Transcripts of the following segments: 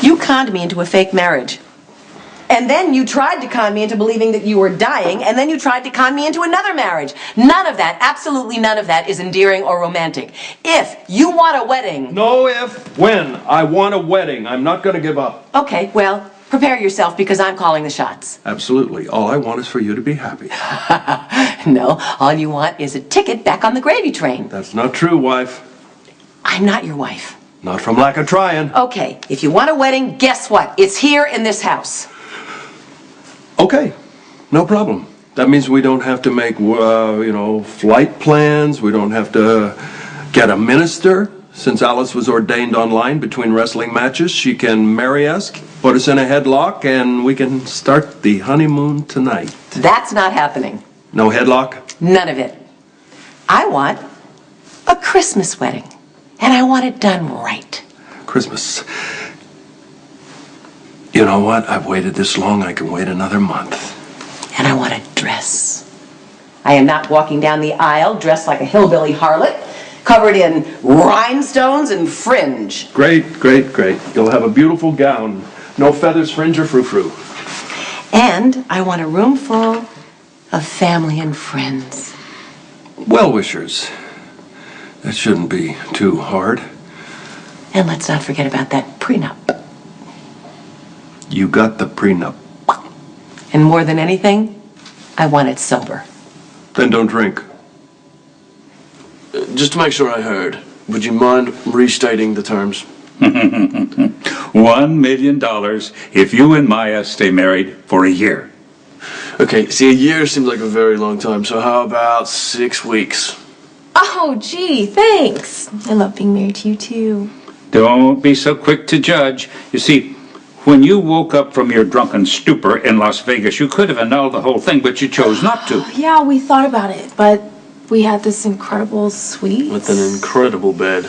You conned me into a fake marriage. And then you tried to con me into believing that you were dying, and then you tried to con me into another marriage. None of that, absolutely none of that is endearing or romantic. If you want a wedding... No if, when. I want a wedding. I'm not going to give up. Okay, well, prepare yourself because I'm calling the shots. Absolutely. All I want is for you to be happy. No, all you want is a ticket back on the gravy train. That's not true, wife. I'm not your wife. Not from lack of trying. Okay, if you want a wedding, guess what? It's here in this house. Okay, no problem. That means we don't have to make, flight plans. We don't have to get a minister. Since Alice was ordained online between wrestling matches, she can marry us, put us in a headlock, and we can start the honeymoon tonight. That's not happening. No headlock? None of it. I want a Christmas wedding, and I want it done right. Christmas. You know what? I've waited this long, I can wait another month. And I want a dress. I am not walking down the aisle dressed like a hillbilly harlot, covered in rhinestones and fringe. Great, great, great. You'll have a beautiful gown. No feathers, fringe, or frou-frou. And I want a room full of family and friends. Well-wishers. That shouldn't be too hard. And let's not forget about that prenup. You got the prenup. And more than anything, I want it sober. Then don't drink. Just to make sure I heard, would you mind restating the terms? $1 million if you and Maya stay married for a year. Okay, see, a year seems like a very long time, so how about 6 weeks? Oh, gee, thanks. I love being married to you, too. Don't be so quick to judge. You see, when you woke up from your drunken stupor in Las Vegas, you could have annulled the whole thing, but you chose not to. Yeah, we thought about it, but we had this incredible suite. With an incredible bed.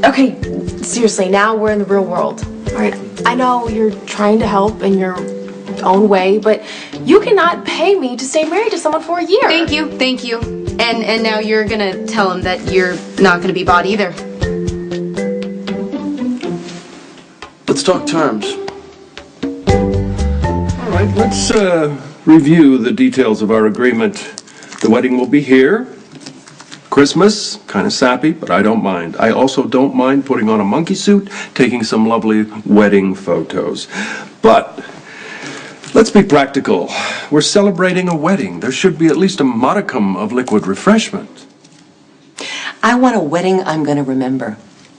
Okay, seriously, now we're in the real world. All right, I know you're trying to help in your own way, but you cannot pay me to stay married to someone for a year. Thank you, thank you. And now you're gonna tell him that you're not gonna be bought either. Let's talk terms. All right, let's review the details of our agreement. The wedding will be here. Christmas, kind of sappy, but I don't mind. I also don't mind putting on a monkey suit, taking some lovely wedding photos. But let's be practical. We're celebrating a wedding. There should be at least a modicum of liquid refreshment. I want a wedding I'm going to remember.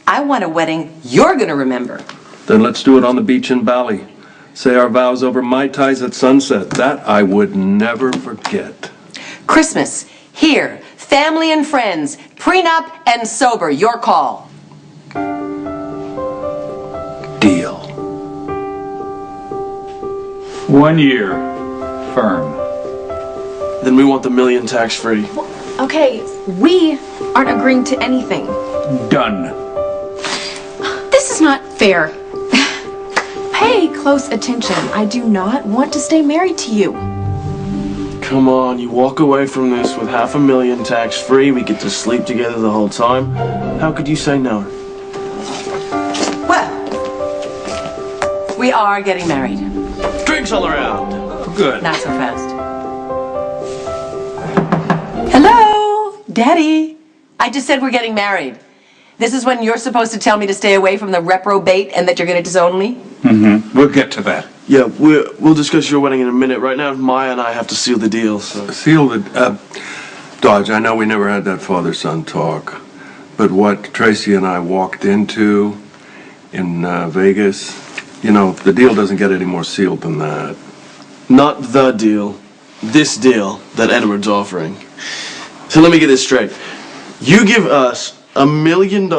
I want a wedding you're going to remember. Then let's do it on the beach in Bali. Say our vows over Mai Tais at sunset. That I would never forget. Christmas, here, family and friends, prenup and sober, your call. Deal. 1 year, firm. Then we want the $1 million tax-free. Okay, we aren't agreeing to anything. Done. This is not fair. Pay close attention. I do not want to stay married to you. Come on, you walk away from this with $500,000 tax-free. We get to sleep together the whole time. How could you say no? Well, we are getting married. Drinks all around. Good. Not so fast. Hello, Daddy. I just said we're getting married. This is when you're supposed to tell me to stay away from the reprobate and that you're going to disown me? Mm-hmm. We'll get to that. Yeah, we'll discuss your wedding in a minute. Right now, Maya and I have to seal the deal, so... Seal the... Dodge, I know we never had that father-son talk, but what Tracy and I walked into in Vegas, you know, the deal doesn't get any more sealed than that. Not the deal. This deal that Edward's offering. So let me get this straight. You give us $1 million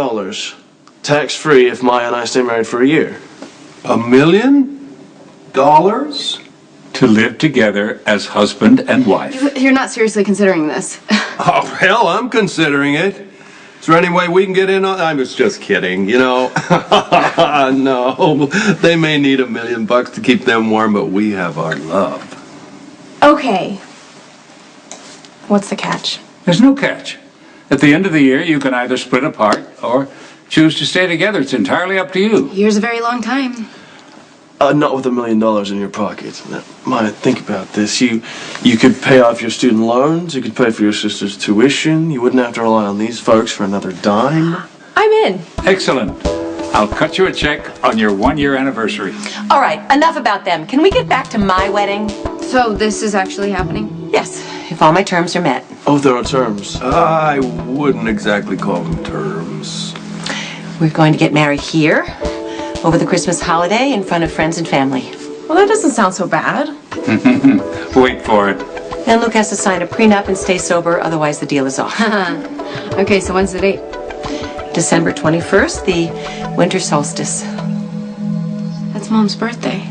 tax-free if Maya and I stay married for a year. $1 million? To live together as husband and wife. You're not seriously considering this. Oh, hell, I'm considering it. Is there any way we can get in on... I was just kidding, you know. No, they may need $1 million to keep them warm, but we have our love. Okay. What's the catch? There's no catch. At the end of the year, you can either split apart or choose to stay together. It's entirely up to you. Year's a very long time. Not with $1 million in your pocket. Now, Maya, think about this. You could pay off your student loans. You could pay for your sister's tuition. You wouldn't have to rely on these folks for another dime. I'm in. Excellent. I'll cut you a check on your 1-year anniversary. All right, enough about them. Can we get back to my wedding? So this is actually happening? Yes, if all my terms are met. Oh, there are terms. I wouldn't exactly call them terms. We're going to get married here, over the Christmas holiday, in front of friends and family. Well, that doesn't sound so bad. Wait for it. And Luke has to sign a prenup and stay sober, otherwise the deal is off. Okay, so when's the date? December 21st, the winter solstice. That's Mom's birthday.